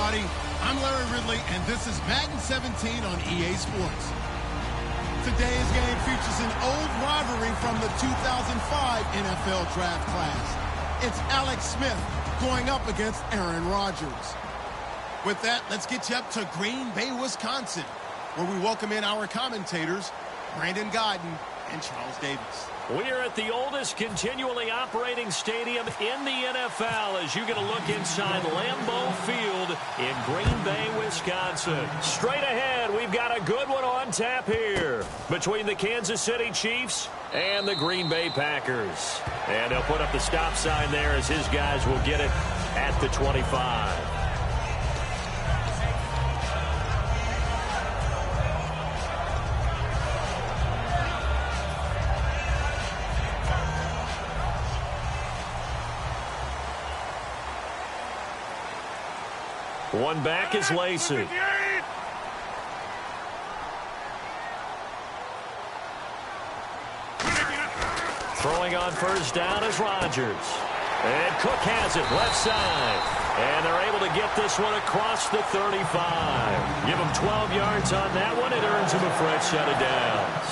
everybody. I'm Larry Ridley, and this is Madden 17 on EA Sports. Today's game features an old rivalry from the 2005 NFL Draft class. It's Alex Smith going up against Aaron Rodgers. With that, let's get you up to Green Bay, Wisconsin, where we welcome in our commentators, Brandon Godden and Charles Davis. We are at the oldest continually operating stadium in the NFL as you get a look inside Lambeau Field in Green Bay, Wisconsin. Straight ahead, we've got a good one on tap here between the Kansas City Chiefs and the Green Bay Packers. And they'll put up the stop sign there as his guys will get it at the 25. One back is Lacey. Throwing on first down is Rodgers. And Cook has it left side. And they're able to get this one across the 35. Give them 12 yards on that one. It earns them a fresh set of downs.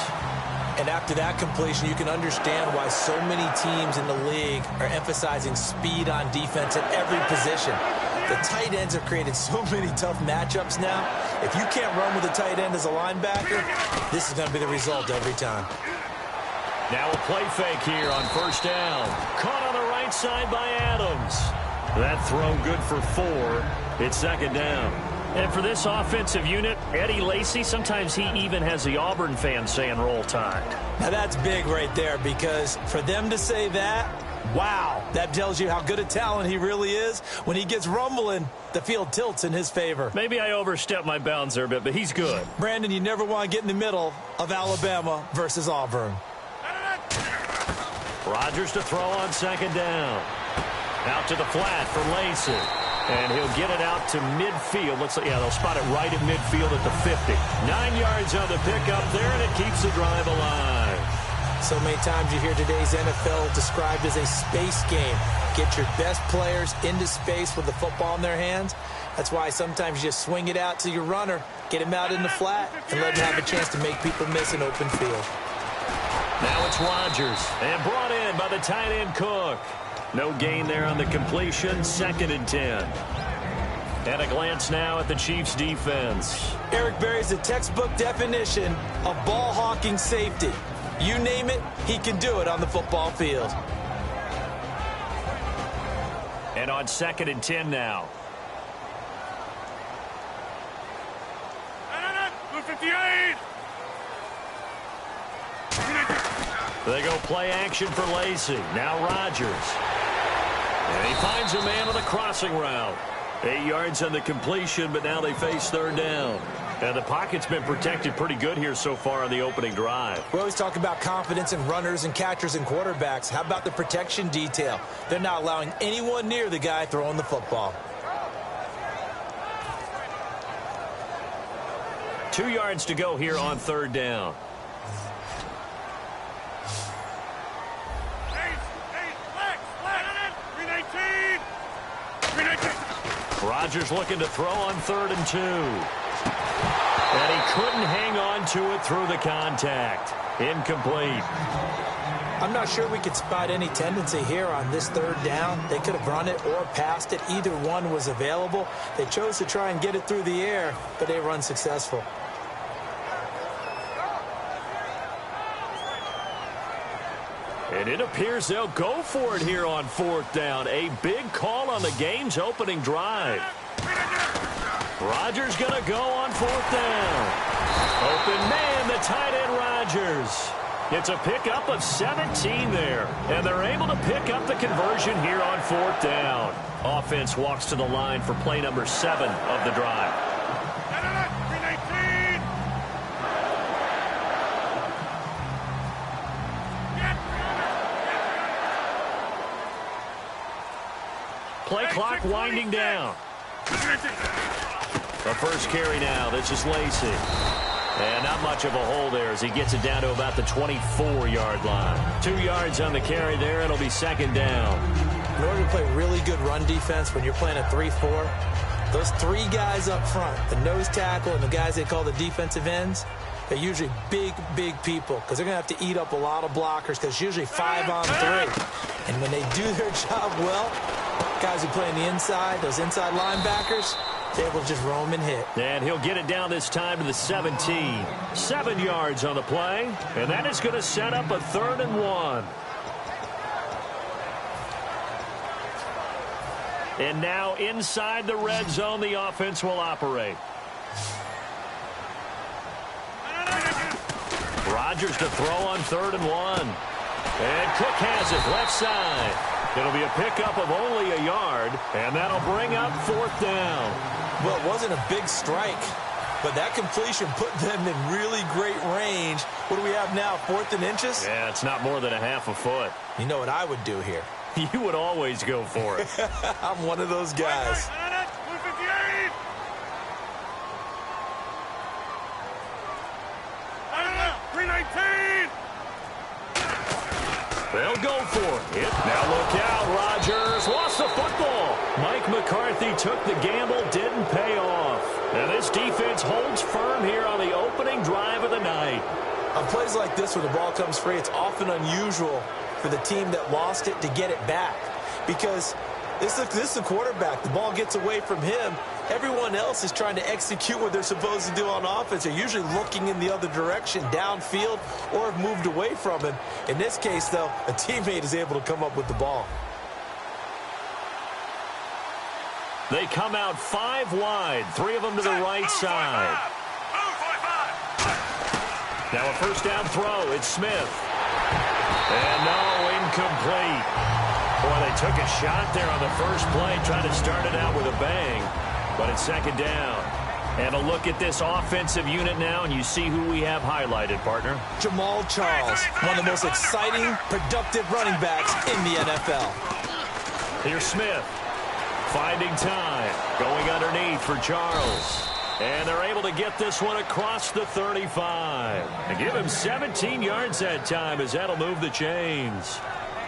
And after that completion, you can understand why so many teams in the league are emphasizing speed on defense at every position. The tight ends have created so many tough matchups now. If you can't run with a tight end as a linebacker, this is going to be the result every time. Now a play fake here on first down. Caught on the right side by Adams. That throw good for 4. It's second down. And for this offensive unit, Eddie Lacy, sometimes he even has the Auburn fans saying roll tide. Now that's big right there, because for them to say that, wow, that tells you how good a talent he really is. When he gets rumbling, the field tilts in his favor. Maybe I overstepped my bounds there a bit, but he's good. Brandon, you never want to get in the middle of Alabama versus Auburn. Rodgers to throw on second down. Out to the flat for Lacey. And he'll get it out to midfield. Yeah, they'll spot it right at midfield at the 50. 9 yards on the pickup there, and it keeps the drive alive. So many times you hear today's NFL described as a space game. Get your best players into space with the football in their hands. That's why sometimes you just swing it out to your runner, get him out in the flat, and let him have a chance to make people miss an open field. Now it's Rodgers, and brought in by the tight end Cook. No gain there on the completion, 2nd and 10. And a glance now at the Chiefs' defense. Eric Berry's the textbook definition of ball-hawking safety. You name it, he can do it on the football field. And on 2nd and 10 now. 58. They go play action for Lacey. Now Rodgers. And he finds a man on the crossing route. 8 yards on the completion, but now they face third down. And the pocket's been protected pretty good here so far on the opening drive. We always talk about confidence in runners and catchers and quarterbacks. How about the protection detail? They're not allowing anyone near the guy throwing the football. 2 yards to go here on third down. Rodgers looking to throw on 3rd and 2. And he couldn't hang on to it through the contact. Incomplete. I'm not sure we could spot any tendency here on this third down. They could have run it or passed it. Either one was available. They chose to try and get it through the air, but they were unsuccessful. And it appears they'll go for it here on 4th down. A big call on the game's opening drive. Rodgers going to go on 4th down. Open man, the tight end Rodgers. It's a pickup of 17 there. And they're able to pick up the conversion here on 4th down. Offense walks to the line for play number 7 of the drive. Play clock winding down. The first carry now. This is Lacey. And not much of a hole there as he gets it down to about the 24-yard line. 2 yards on the carry there. It'll be second down. In order to play really good run defense when you're playing a 3-4, Those three guys up front, the nose tackle and the guys they call the defensive ends, they're usually big, big people because they're going to have to eat up a lot of blockers because it's usually 5-on-3. And when they do their job well, guys who play on the inside, those inside linebackers, they're able to just roam and hit. And he'll get it down this time to the 17. 7 yards on the play, and that is going to set up a 3rd and 1. And now inside the red zone, the offense will operate. Rodgers to throw on 3rd and 1. And Cook has it left side. It'll be a pickup of only a yard, and that'll bring up 4th down. Well, it wasn't a big strike, but that completion put them in really great range. What do we have now, 4th and inches? Yeah, it's not more than a half a foot. You know what I would do here? You would always go for it. I'm one of those guys. They'll go for it. Now look out, Rodgers lost the football. Mike McCarthy took the gamble, didn't pay off. And this defense holds firm here on the opening drive of the night. On plays like this where the ball comes free, it's often unusual for the team that lost it to get it back. Because this is the quarterback. The ball gets away from him. Everyone else is trying to execute what they're supposed to do on offense. They're usually looking in the other direction, downfield, or have moved away from him. In this case, though, a teammate is able to come up with the ball. They come out 5 wide, 3 of them to the right side. Now a first down throw. It's Smith. And no, incomplete. Boy, they took a shot there on the first play, trying to start it out with a bang. But it's 2nd down. And a look at this offensive unit now, and you see who we have highlighted, partner. Jamal Charles, one of the most exciting, productive running backs in the NFL. Here's Smith. Finding time. Going underneath for Charles. And they're able to get this one across the 35. And give him 17 yards that time, as that'll move the chains.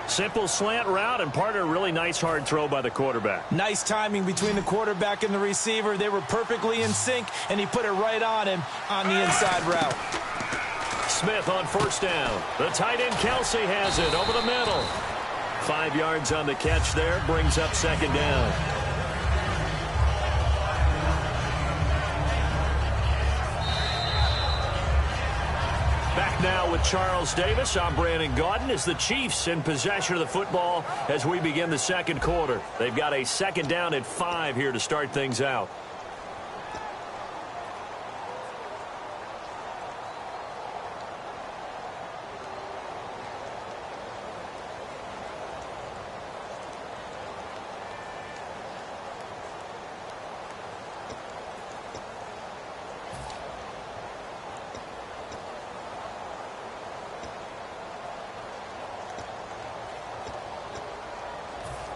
Simple slant route, and partner, really nice hard throw by the quarterback. Nice timing between the quarterback and the receiver. They were perfectly in sync, and he put it right on him on the inside route. Smith on first down. The tight end Kelsey has it over the middle. 5 yards on the catch there, brings up 2nd down. Back now with Charles Davis. I'm Brandon Gaudin. As the Chiefs in possession of the football as we begin the 2nd quarter. They've got a 2nd down at 5 here to start things out.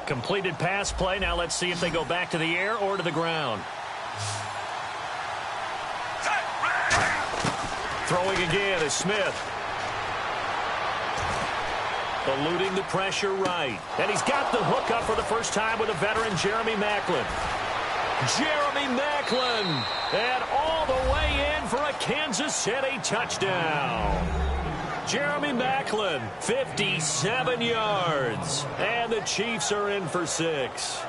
Completed pass play. Now let's see if they go back to the air or to the ground. Throwing again is Smith. Eluding the pressure right. And he's got the hook up for the first time with a veteran, Jeremy Maclin. Jeremy Maclin. And all the way in for a Kansas City touchdown. Jeremy Maclin, 57 yards. And the Chiefs are in for 6.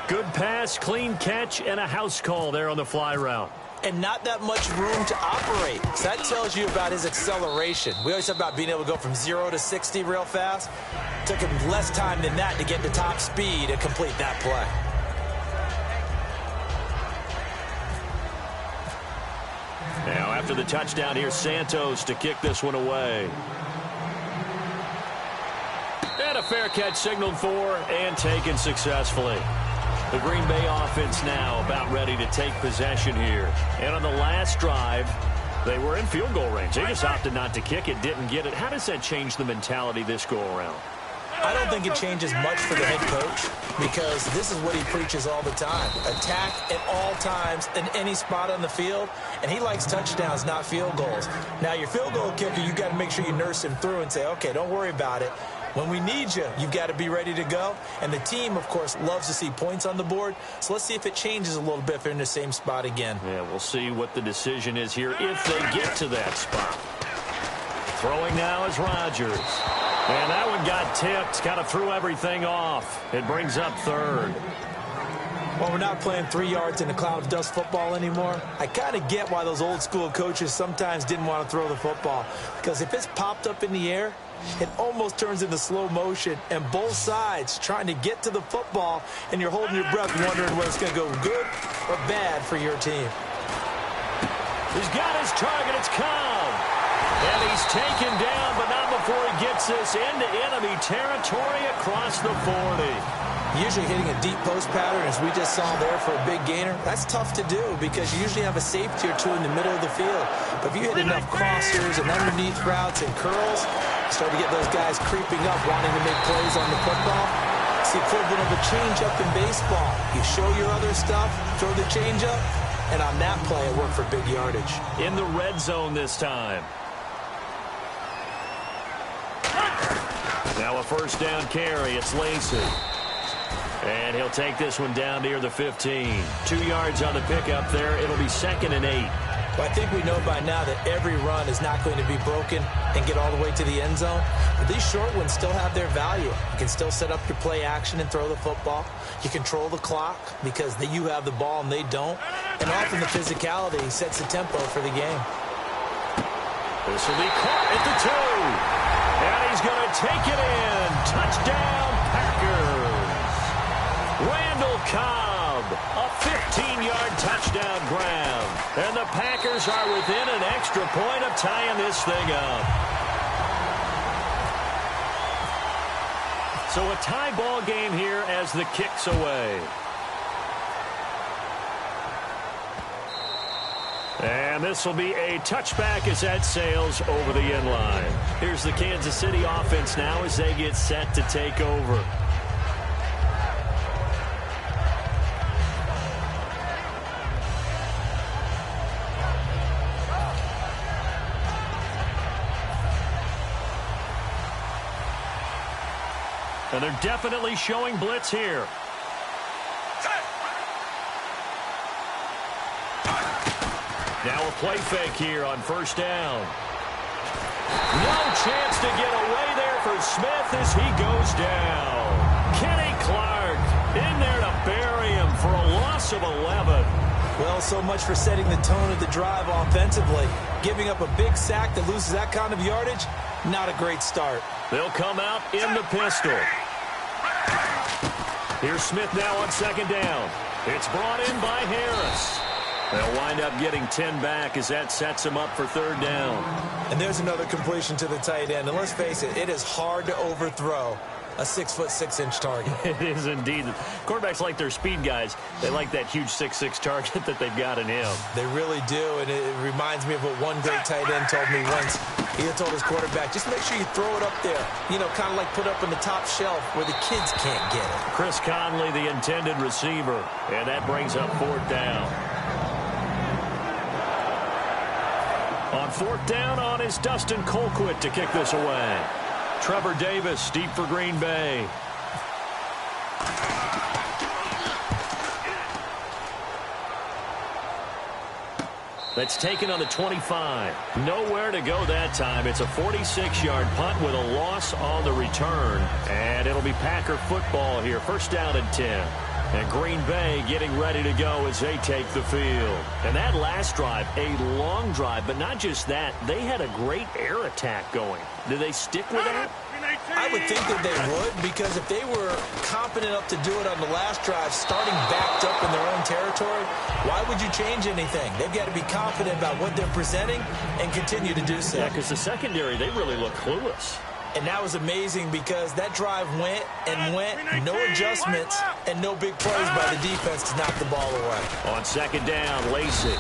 Good pass, clean catch, and a house call there on the fly route. And not that much room to operate. So that tells you about his acceleration. We always talk about being able to go from 0 to 60 real fast. It took him less time than that to get to top speed and complete that play. Now, after the touchdown, here's Santos to kick this one away. And a fair catch signaled for and taken successfully. The Green Bay offense now about ready to take possession here. And on the last drive, they were in field goal range. They just opted not to kick it, didn't get it. How does that change the mentality this go-around? I don't think it changes much for the head coach because this is what he preaches all the time. Attack at all times in any spot on the field, and he likes touchdowns, not field goals. Now, your field goal kicker, you got to make sure you nurse him through and say, okay, don't worry about it. When we need you, you've got to be ready to go. And the team, of course, loves to see points on the board. So let's see if it changes a little bit if they're in the same spot again. Yeah, we'll see what the decision is here if they get to that spot. Throwing now is Rodgers. And that one got tipped, kind of threw everything off. It brings up third. Well, we're not playing 3 yards in a cloud of dust football anymore. I kind of get why those old school coaches sometimes didn't want to throw the football. Because if it's popped up in the air, it almost turns into slow motion. And both sides trying to get to the football, and you're holding your breath wondering whether it's going to go good or bad for your team. He's got his target. It's Cobb. And he's taken down, but not before he gets this into enemy territory across the 40. Usually hitting a deep post pattern, as we just saw there for a big gainer, that's tough to do because you usually have a safety or two in the middle of the field. But if you hit enough crossers and underneath routes and curls, you start to get those guys creeping up, wanting to make plays on the football. It's the equivalent of a change-up in baseball. You show your other stuff, throw the change-up, and on that play, it worked for big yardage. In the red zone this time. Now a first down carry. It's Lacey. And he'll take this one down near the 15. 2 yards on the pickup there. It'll be 2nd and 8. Well, I think we know by now that every run is not going to be broken and get all the way to the end zone. But these short ones still have their value. You can still set up your play action and throw the football. You control the clock because you have the ball and they don't. And often the physicality sets the tempo for the game. This will be caught at the 2. And he's going to take it in. Touchdown, Packers. Randall Cobb, a 15-yard touchdown grab. And the Packers are within an extra point of tying this thing up. So a tie ball game here as the kick's away. And this will be a touchback as that sails over the end line. Here's the Kansas City offense now as they get set to take over. And they're definitely showing blitz here. Now a play fake here on first down. No chance to get away there for Smith as he goes down. Kenny Clark in there to bury him for a loss of 11. Well, so much for setting the tone of the drive offensively. Giving up a big sack that loses that kind of yardage, not a great start. They'll come out in the pistol. Here's Smith now on second down. It's brought in by Harris. They'll wind up getting 10 back as that sets them up for third down. And there's another completion to the tight end. And let's face it, it is hard to overthrow a 6'6" target. It is indeed. Quarterbacks like their speed guys. They like that huge 6'6" target that they've got in him. They really do, and it reminds me of what one great tight end told me once. He had told his quarterback, just make sure you throw it up there. You know, kind of like put up on the top shelf where the kids can't get it. Chris Conley, the intended receiver. And that brings up fourth down. On fourth down on is Dustin Colquitt to kick this away. Trevor Davis deep for Green Bay. That's taken on the 25. Nowhere to go that time. It's a 46-yard punt with a loss on the return. And it'll be Packer football here. First down and 10. And Green Bay getting ready to go as they take the field. And that last drive, a long drive, but not just that. They had a great air attack going. Do they stick with that? I would think that they would, because if they were confident enough to do it on the last drive, starting backed up in their own territory, why would you change anything? They've got to be confident about what they're presenting and continue to do so. Yeah, because the secondary, they really look clueless. And that was amazing because that drive went and went, no adjustments, and no big plays by the defense to knock the ball away. On second down, Lacey.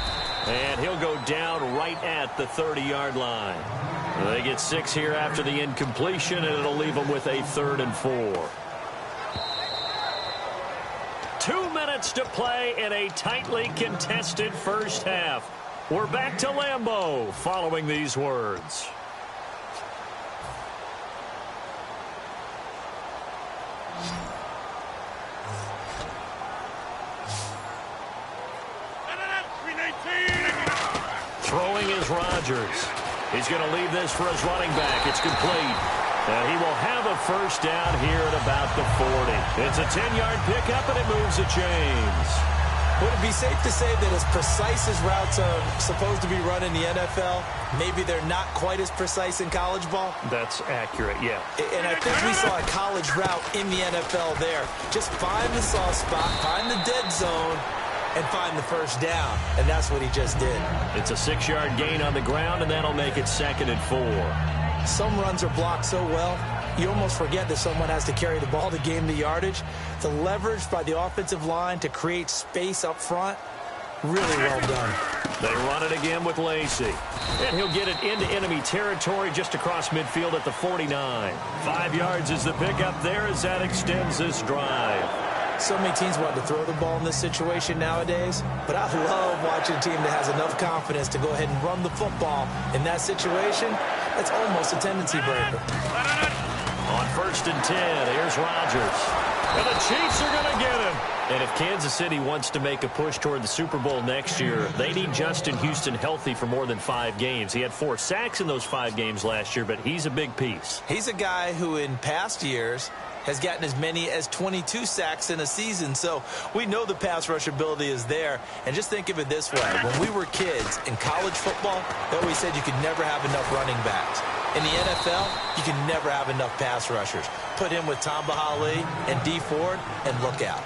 And he'll go down right at the 30-yard line. They get 6 here after the incompletion, and it'll leave them with a 3rd and 4. 2 minutes to play in a tightly contested first half. We're back to Lambeau following these words. throwing is Rodgers. He's going to leave this for his running back. It's complete. And he will have a first down here at about the 40. It's a 10-yard pickup, and it moves the chains. Would it be safe to say that as precise as routes are supposed to be run in the NFL, maybe they're not quite as precise in college ball? That's accurate, yeah. And I think we saw a college route in the NFL there. Just find the soft spot, find the dead zone, and find the first down. And that's what he just did. It's a 6-yard gain on the ground, and that'll make it 2nd and 4. Some runs are blocked so well, you almost forget that someone has to carry the ball to gain the yardage. The leverage by the offensive line to create space up front, really well done. They run it again with Lacy. And he'll get it into enemy territory just across midfield at the 49. 5 yards is the pickup there as that extends this drive. So many teams want to throw the ball in this situation nowadays, but I love watching a team that has enough confidence to go ahead and run the football. In that situation, that's almost a tendency breaker. On 1st and 10, here's Rodgers. And the Chiefs are going to get him. And if Kansas City wants to make a push toward the Super Bowl next year, they need Justin Houston healthy for more than 5 games. He had 4 sacks in those 5 games last year, but he's a big piece. He's a guy who in past years has gotten as many as 22 sacks in a season, so we know the pass rush ability is there. And just think of it this way. When we were kids in college football, they always said you could never have enough running backs. In the NFL, you can never have enough pass rushers. Put him with Tom Bahali and D. Ford, and look out.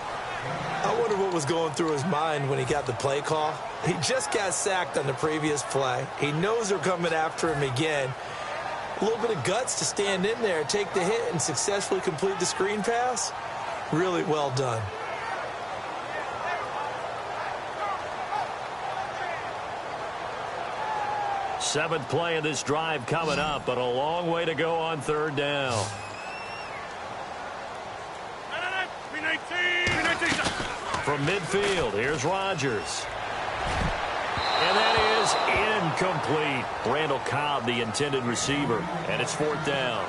I wonder what was going through his mind when he got the play call. He just got sacked on the previous play. He knows they're coming after him again. A little bit of guts to stand in there, take the hit, and successfully complete the screen pass. Really well done. Seventh play of this drive coming up, but a long way to go on 3rd down. From midfield, here's Rodgers. And that is incomplete. Randall Cobb, the intended receiver, and it's 4th down.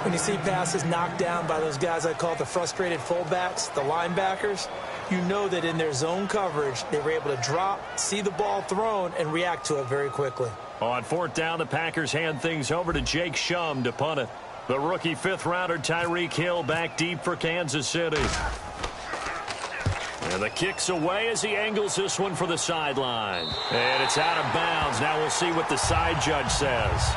When you see passes knocked down by those guys I call the frustrated fullbacks, the linebackers, you know that in their zone coverage, they were able to drop, see the ball thrown, and react to it very quickly. On 4th down, the Packers hand things over to Jake Shum to punt it. The rookie 5th-rounder Tyreek Hill back deep for Kansas City. And the kick's away as he angles this one for the sideline. And it's out of bounds. Now we'll see what the side judge says.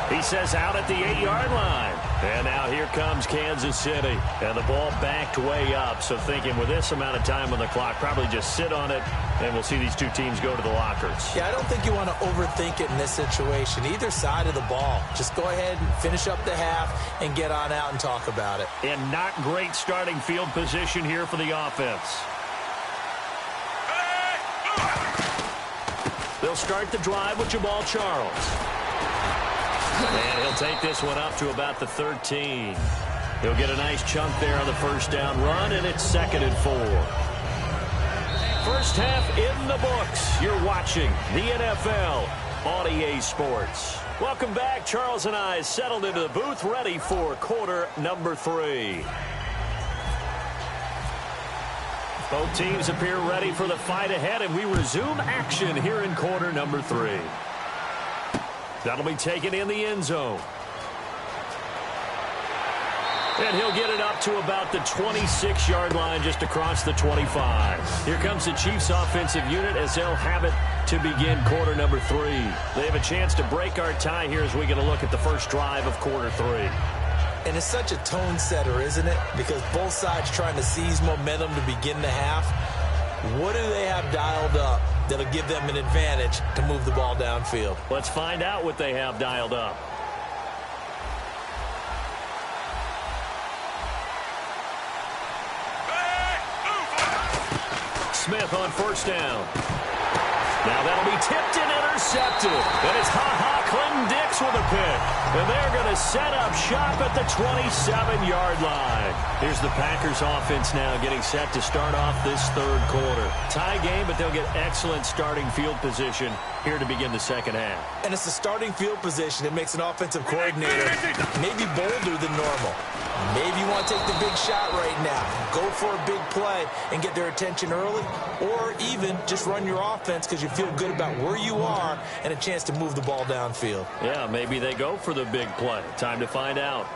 He says out at the 8-yard line. And now here comes Kansas City. And the ball backed way up. So thinking with this amount of time on the clock, probably just sit on it, and we'll see these two teams go to the lockers. Yeah, I don't think you want to overthink it in this situation. Either side of the ball. Just go ahead and finish up the half and get on out and talk about it. And not great starting field position here for the offense. They'll start the drive with Jamal Charles. And he'll take this one up to about the 13. He'll get a nice chunk there on the 1st down run, and it's 2nd and 4. First half in the books. You're watching the NFL on EA Sports. Welcome back. Charles and I settled into the booth, ready for quarter number 3. Both teams appear ready for the fight ahead, and we resume action here in quarter number 3. That'll be taken in the end zone. And he'll get it up to about the 26-yard line, just across the 25. Here comes the Chiefs offensive unit as they'll have it to begin quarter number 3. They have a chance to break our tie here as we get a look at the first drive of quarter 3. And it's such a tone setter, isn't it? Because both sides trying to seize momentum to begin the half. What do they have dialed up that'll give them an advantage to move the ball downfield? Let's find out what they have dialed up. Smith on 1st down. Now that'll be tipped and intercepted. And it's Clinton-Dix with a pick. And they're going to set up shop at the 27-yard line. Here's the Packers offense now getting set to start off this 3rd quarter. Tie game, but they'll get excellent starting field position here to begin the 2nd half. And it's the starting field position that makes an offensive coordinator maybe bolder than normal. Maybe you want to take the big shot right now, go for a big play and get their attention early, or even even just run your offense because you feel good about where you are and a chance to move the ball downfield. Yeah, maybe they go for the big play. Time to find out.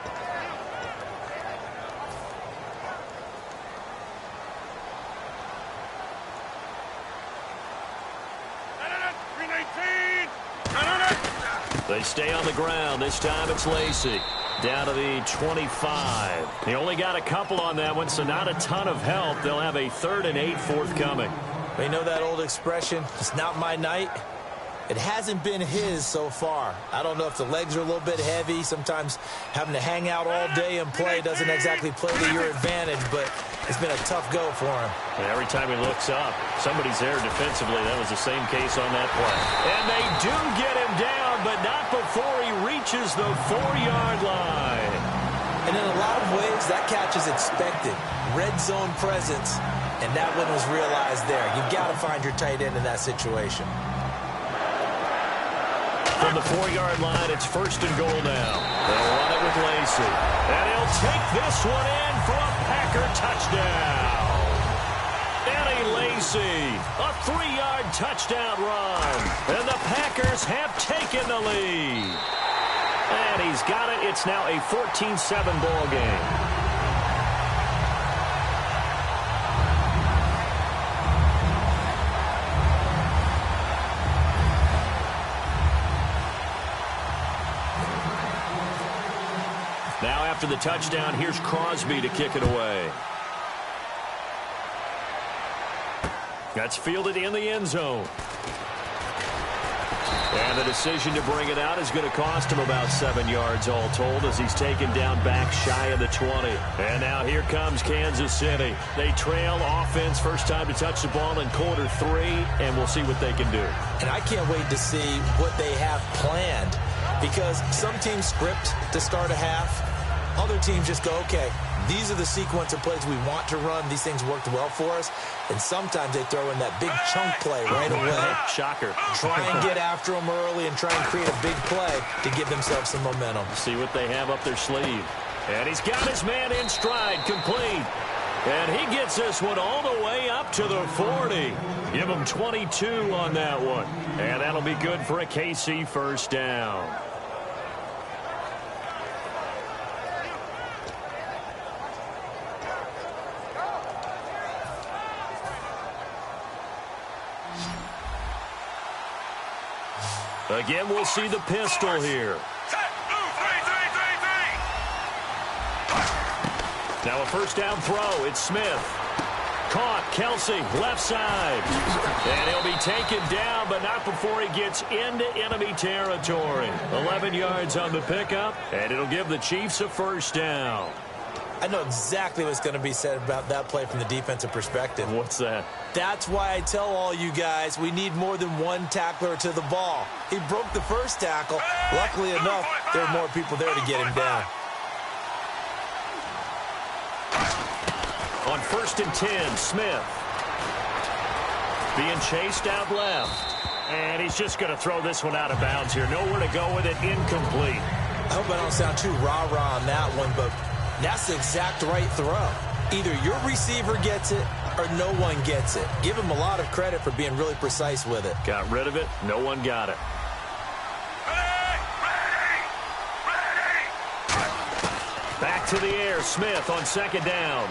They stay on the ground. This time it's Lacey. Down to the 25. He only got a couple on that one, so not a ton of help. They'll have a 3rd and 8 forthcoming. You know that old expression, it's not my night? It hasn't been his so far. I don't know if the legs are a little bit heavy. Sometimes having to hang out all day and play doesn't exactly play to your advantage, but it's been a tough go for him. And every time he looks up, somebody's there defensively. That was the same case on that play. And they do get him down, but not before he reaches the 4-yard line. And in a lot of ways, that catch is expected. Red zone presence, and that one was realized there. You've got to find your tight end in that situation. From the 4-yard line, it's 1st and goal now. They'll run it with Lacey. And he'll take this one in for a Packer touchdown. Eddie Lacey, a 3-yard touchdown run. And the Packers have taken the lead. And he's got it. It's now a 14-7 ball game. Now after the touchdown, here's Crosby to kick it away. That's fielded in the end zone. And the decision to bring it out is going to cost him about 7 yards all told as he's taken down back shy of the 20. And now here comes Kansas City. They trail offense, first time to touch the ball in quarter 3, and we'll see what they can do. And I can't wait to see what they have planned, because some teams script to start a half. Other teams just go, okay, these are the sequence of plays we want to run. These things worked well for us. And sometimes they throw in that big chunk play right away. Shocker. Try and get after them early and try and create a big play to give themselves some momentum. See what they have up their sleeve. And he's got his man in stride, complete. And he gets this one all the way up to the 40. Give him 22 on that one. And that'll be good for a KC first down. Again, we'll see the pistol here. Now a first down throw. It's Smith. Caught. Kelsey, left side. And he'll be taken down, but not before he gets into enemy territory. 11 yards on the pickup, and it'll give the Chiefs a first down. I know exactly what's going to be said about that play from the defensive perspective. What's that? That's why I tell all you guys we need more than one tackler to the ball. He broke the first tackle. Luckily enough, there are more people there to get him down. On 1st and 10, Smith. Being chased out left. And he's just going to throw this one out of bounds here. Nowhere to go with it. Incomplete. I hope I don't sound too rah-rah on that one, but that's the exact right throw. Either your receiver gets it or no one gets it. Give him a lot of credit for being really precise with it. Got rid of it. No one got it. Back to the air. Smith on 2nd down.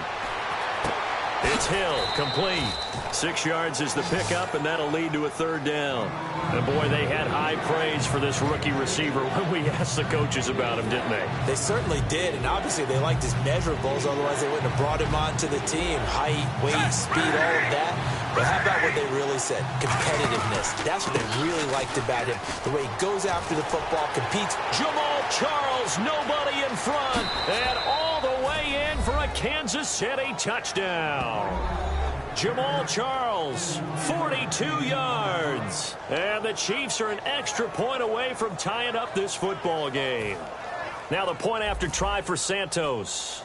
It's Hill, complete. 6 yards is the pickup, and that'll lead to a 3rd down. And boy, they had high praise for this rookie receiver when we asked the coaches about him, didn't they? They certainly did, and obviously they liked his measurables, otherwise they wouldn't have brought him onto the team. Height, weight, speed, all of that. But how about what they really said? Competitiveness. That's what they really liked about him. The way he goes after the football, competes. Jamal Charles, nobody in front, and all the way in for a Kansas City touchdown. Jamal Charles, 42 yards. And the Chiefs are an extra point away from tying up this football game. Now the point after try for Santos.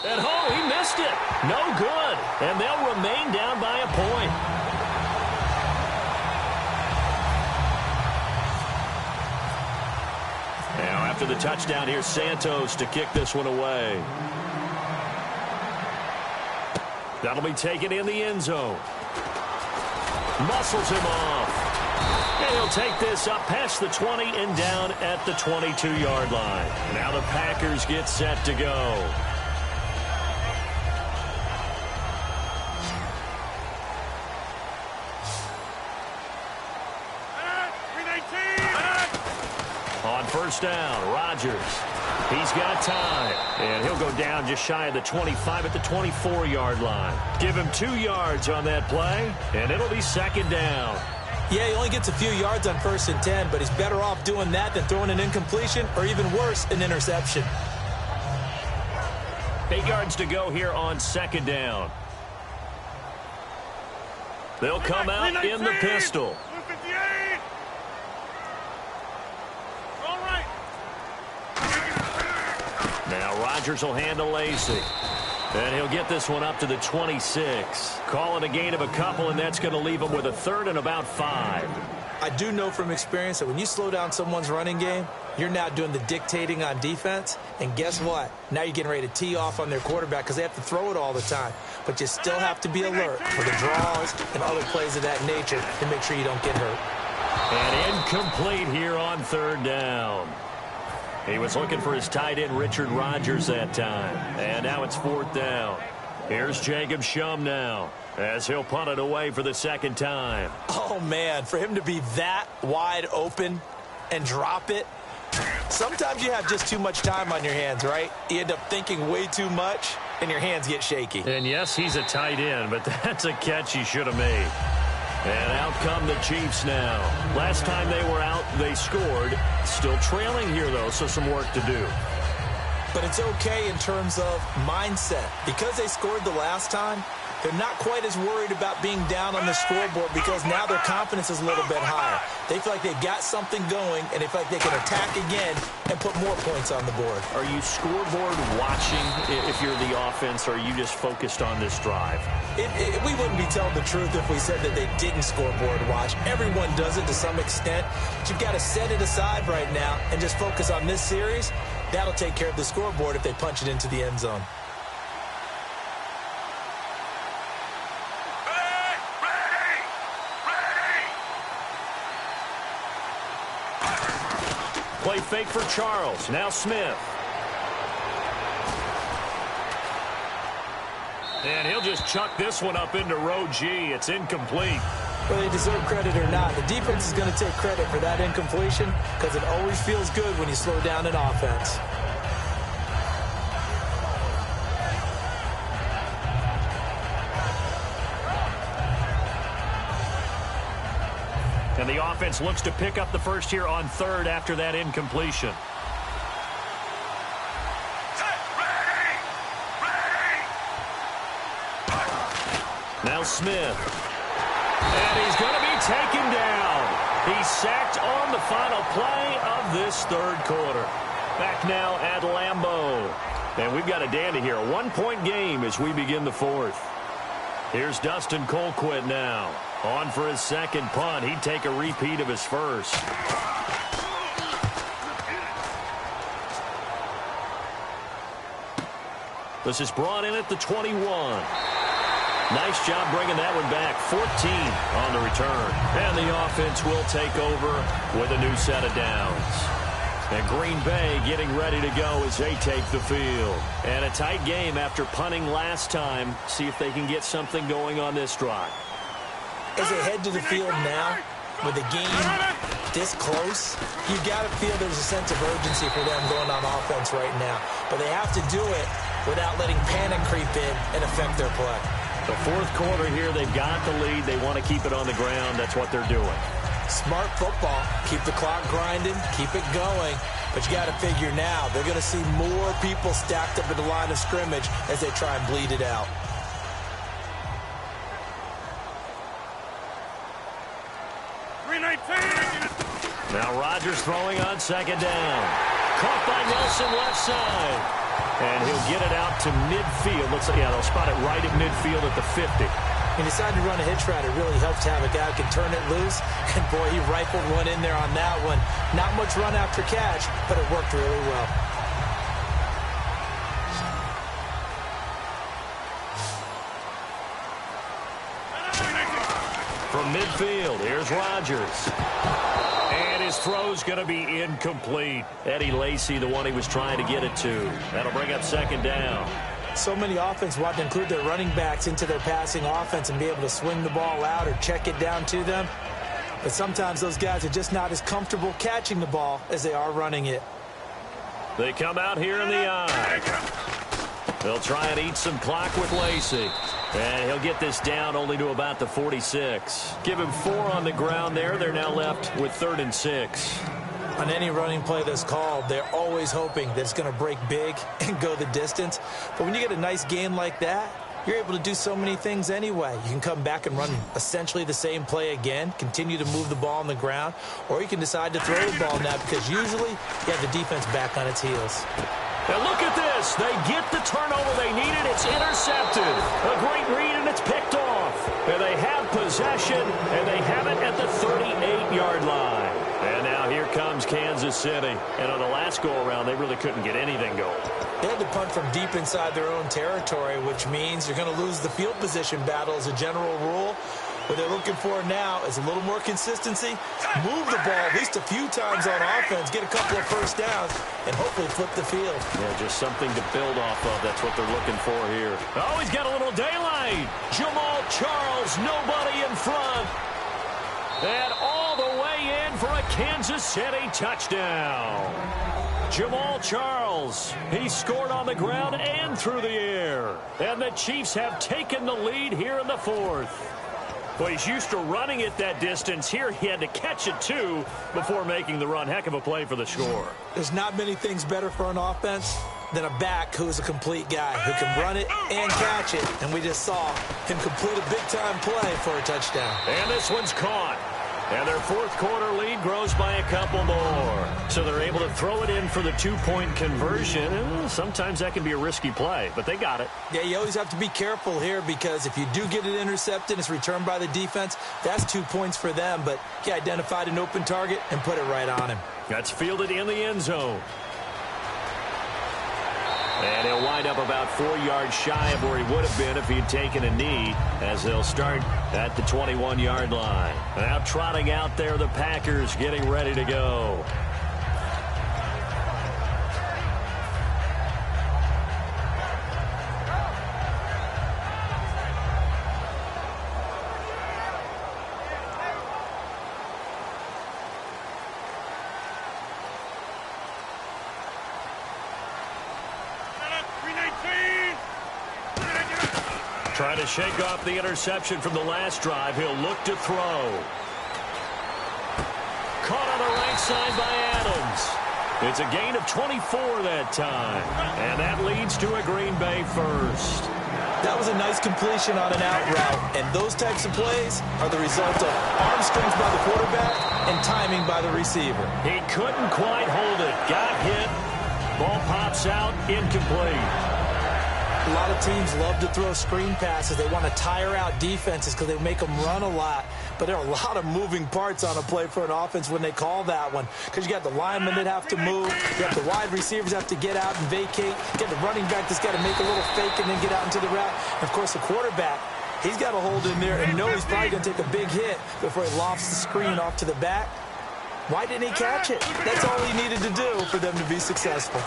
And oh, he missed it. No good. And they'll remain down by a point. Now after the touchdown, here's Santos to kick this one away. That'll be taken in the end zone. Muscles him off. And he'll take this up past the 20 and down at the 22-yard line. Now the Packers get set to go. On first down, Rodgers. He's got time. And he'll go down just shy of the 25 at the 24-yard line. Give him 2 yards on that play, and it'll be second down. Yeah, he only gets a few yards on 1st and 10, but he's better off doing that than throwing an incompletion or even worse, an interception. 8 yards to go here on second down. They'll come out in the pistol. Now Rodgers will handle Lacey. And he'll get this one up to the 26. Call it a gain of a couple, and that's going to leave him with a 3rd and about 5. I do know from experience that when you slow down someone's running game, you're now doing the dictating on defense. And guess what? Now you're getting ready to tee off on their quarterback because they have to throw it all the time. But you still have to be alert for the draws and other plays of that nature to make sure you don't get hurt. And incomplete here on 3rd down. He was looking for his tight end, Richard Rodgers, that time. And now it's 4th down. Here's Jacob Shum now as he'll punt it away for the 2nd time. Oh, man, for him to be that wide open and drop it. Sometimes you have just too much time on your hands, right? You end up thinking way too much, and your hands get shaky. And, yes, he's a tight end, but that's a catch he should have made. And out come the Chiefs now. Last time they were out, they scored. Still trailing here, though, so some work to do. But it's okay in terms of mindset. Because they scored the last time, they're not quite as worried about being down on the scoreboard because now their confidence is a little bit higher. They feel like they've got something going, and they feel like they can attack again and put more points on the board. Are you scoreboard watching if you're the offense, or are you just focused on this drive? We wouldn't be telling the truth if we said that they didn't scoreboard watch. Everyone does it to some extent. But you've got to set it aside right now and just focus on this series. That'll take care of the scoreboard if they punch it into the end zone. Play fake for Charles. Now Smith. And he'll just chuck this one up into row G. It's incomplete. Whether they deserve credit or not, the defense is going to take credit for that incompletion because it always feels good when you slow down an offense. And the offense looks to pick up the first here on 3rd after that incompletion. Now Smith. And he's going to be taken down. He's sacked on the final play of this 3rd quarter. Back now at Lambeau. And we've got a dandy here. A 1-point game as we begin the 4th. Here's Dustin Colquitt now. On for his 2nd punt. He'd take a repeat of his 1st. This is brought in at the 21. Nice job bringing that one back. 14 on the return. And the offense will take over with a new set of downs. And Green Bay getting ready to go as they take the field. And a tight game after punting last time. See if they can get something going on this drive. As they head to the field now, with the game this close, you've got to feel there's a sense of urgency for them going on offense right now. But they have to do it without letting panic creep in and affect their play. The 4th quarter here, they've got the lead. They want to keep it on the ground. That's what they're doing. Smart football. Keep the clock grinding. Keep it going. But you got to figure now, they're going to see more people stacked up at the line of scrimmage as they try and bleed it out. Now Rodgers throwing on 2nd down. Caught by Nelson left side. And he'll get it out to midfield. Looks like, yeah, they'll spot it right at midfield at the 50. He decided to run a hitch route. It really helps to have a guy who can turn it loose. And, boy, he rifled one in there on that one. Not much run after catch, but it worked really well. From midfield, here's Rodgers. And his throw's going to be incomplete. Eddie Lacy, the one he was trying to get it to. That'll bring up second down. So many offenses want to include their running backs into their passing offense and be able to swing the ball out or check it down to them. But sometimes those guys are just not as comfortable catching the ball as they are running it. They come out here in the eye. They'll try and eat some clock with Lacy. And he'll get this down only to about the 46. Give him 4 on the ground there. They're now left with 3rd and 6. On any running play that's called, they're always hoping that it's going to break big and go the distance. But when you get a nice game like that, you're able to do so many things anyway. You can come back and run essentially the same play again, continue to move the ball on the ground, or you can decide to throw the ball now because usually you have the defense back on its heels. And look at this. They get the turnover they needed. It's intercepted. A great read, and it's picked off. And they have possession, and they have it at the 38-yard line. And now here comes Kansas City. And on the last go-around, they really couldn't get anything going. They had to punt from deep inside their own territory, which means you're going to lose the field position battle as a general rule. What they're looking for now is a little more consistency, move the ball at least a few times on offense, get a couple of first downs, and hopefully flip the field. Yeah, just something to build off of. That's what they're looking for here. Oh, he's got a little daylight. Jamal Charles, nobody in front. And all the way in for a Kansas City touchdown. Jamal Charles, he scored on the ground and through the air. And the Chiefs have taken the lead here in the 4th. Well, he's used to running it that distance. Here he had to catch it, too, before making the run. Heck of a play for the score. There's not many things better for an offense than a back who's a complete guy, who can run it and catch it. And we just saw him complete a big-time play for a touchdown. And this one's caught. And their 4th quarter lead grows by a couple more. So they're able to throw it in for the 2-point conversion. And sometimes that can be a risky play, but they got it. Yeah, you always have to be careful here because if you do get it intercepted, it's returned by the defense. That's 2 points for them, but he identified an open target and put it right on him. That's fielded in the end zone. And he'll wind up about 4 yards shy of where he would have been if he'd taken a knee, as they'll start at the 21-yard line. Now trotting out there, the Packers getting ready to go. Trying to shake off the interception from the last drive. He'll look to throw. Caught on the right side by Adams. It's a gain of 24 that time. And that leads to a Green Bay first. That was a nice completion on an out route. And those types of plays are the result of arm strength by the quarterback and timing by the receiver. He couldn't quite hold it. Got hit. Ball pops out. Incomplete. A lot of teams love to throw screen passes. They want to tire out defenses because they make them run a lot. But there are a lot of moving parts on a play for an offense when they call that one. Because you got the linemen that have to move. You have the wide receivers that have to get out and vacate. You got the running back that's got to make a little fake and then get out into the route. And, of course, the quarterback, he's got to hold in there and know he's probably going to take a big hit before he lofts the screen off to the back. Why didn't he catch it? That's all he needed to do for them to be successful.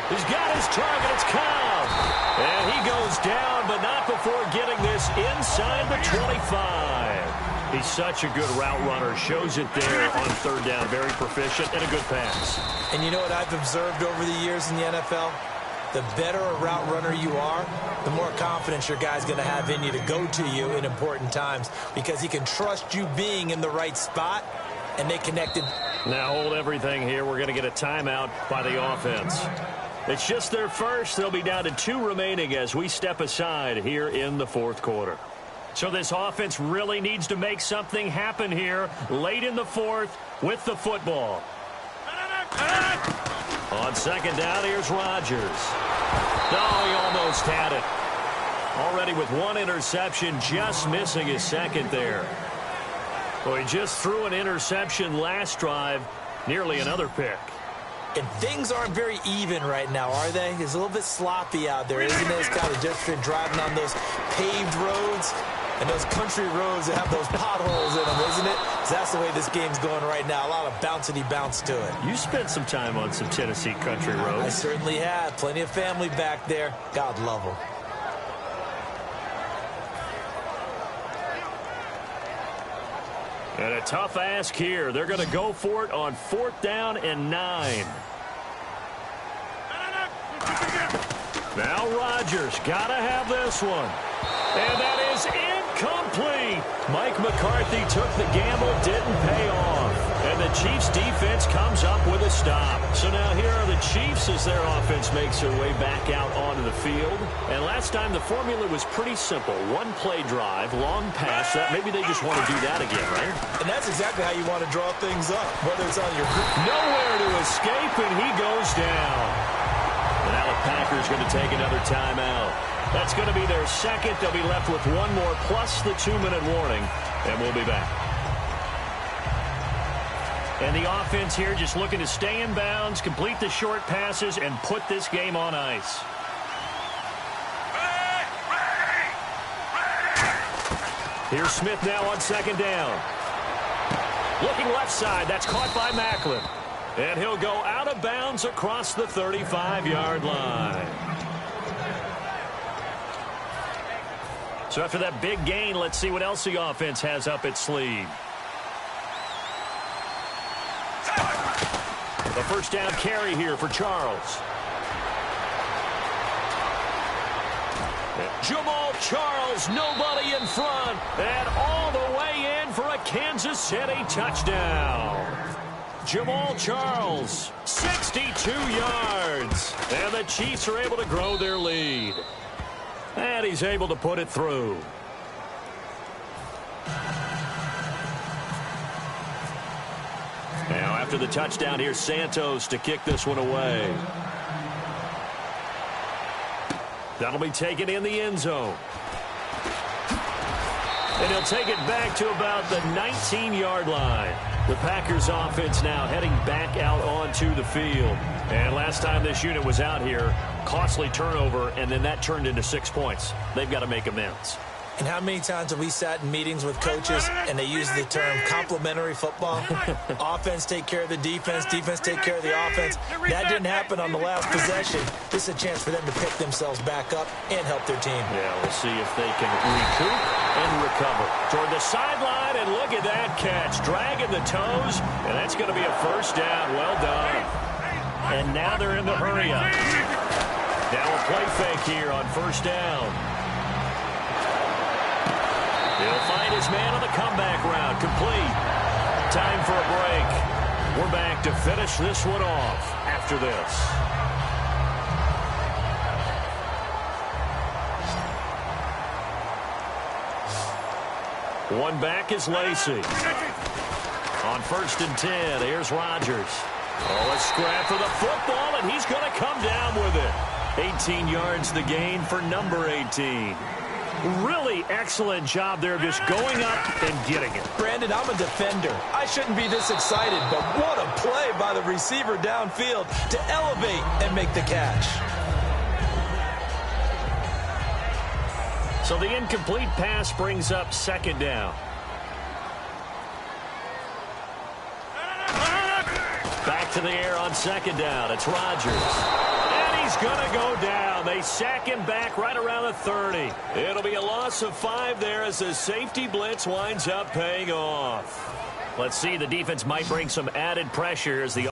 He's got his target. It's Cobb. And he goes down, but not before getting this inside the 25. He's such a good route runner. Shows it there on 3rd down. Very proficient and a good pass. And you know what I've observed over the years in the NFL? The better a route runner you are, the more confidence your guy's going to have in you to go to you in important times because he can trust you being in the right spot, and they connected. Now hold everything here. We're going to get a timeout by the offense. It's just their first. They'll be down to 2 remaining as we step aside here in the 4th quarter. So this offense really needs to make something happen here late in the 4th with the football. On 2nd down, here's Rodgers. Oh, he almost had it. Already with 1 interception, just missing his 2nd there. Well, he just threw an interception last drive, nearly another pick. And things aren't very even right now, are they? It's a little bit sloppy out there, isn't it? It's kind of just been driving on those paved roads. And those country roads that have those potholes in them, isn't it? 'Cause that's the way this game's going right now. A lot of bouncy bounce to it. You spent some time on some Tennessee country roads. I certainly have. Plenty of family back there. God love them. And a tough ask here. They're going to go for it on 4th down and 9. Now Rodgers got to have this one. And that is incomplete. Mike McCarthy took the gamble, didn't pay off. And the Chiefs defense comes up with a stop. So now here are the Chiefs as their offense makes their way back out onto the field. And last time the formula was pretty simple. One play drive, long pass. Maybe they just want to do that again, right? And that's exactly how you want to draw things up, whether it's on your group. Nowhere to escape, and he goes down. And now the Packers going to take another timeout. That's going to be their second. They'll be left with one more plus the 2-minute warning, and we'll be back. And the offense here just looking to stay in bounds, complete the short passes, and put this game on ice. Here's Smith now on 2nd down. Looking left side. That's caught by Macklin. And he'll go out of bounds across the 35-yard line. So after that big gain, let's see what else the offense has up its sleeve. The 1st down carry here for Charles. Jamal Charles, nobody in front, and all the way in for a Kansas City touchdown. Jamal Charles, 62 yards, and the Chiefs are able to grow their lead. And he's able to put it through. Now after the touchdown, here's Santos to kick this one away. That'll be taken in the end zone. And he'll take it back to about the 19-yard line. The Packers offense now heading back out onto the field. And last time this unit was out here, costly turnover, and then that turned into 6 points. They've got to make amends. And how many times have we sat in meetings with coaches and they use the term complementary football? Offense take care of the defense, defense take care of the offense. That didn't happen on the last possession. This is a chance for them to pick themselves back up and help their team. Yeah, we'll see if they can recoup and recover. Toward the sideline, and look at that catch. Dragging the toes, and that's going to be a 1st down. Well done. And now they're in the hurry up. Now a play fake here on 1st down. He'll find his man on the comeback route. Complete. Time for a break. We're back to finish this one off after this. One back is Lacey. On 1st and 10, here's Rodgers. Oh, a scrap for the football, and he's going to come down with it. 18 yards the gain for number 18. Really excellent job there, just going up and getting it. Brandon, I'm a defender. I shouldn't be this excited, but what a play by the receiver downfield to elevate and make the catch. So the incomplete pass brings up 2nd down. Back to the air on 2nd down. It's Rodgers. He's going to go down. They sack him back right around the 30. It'll be a loss of 5 there as the safety blitz winds up paying off. Let's see, the defense might bring some added pressure as the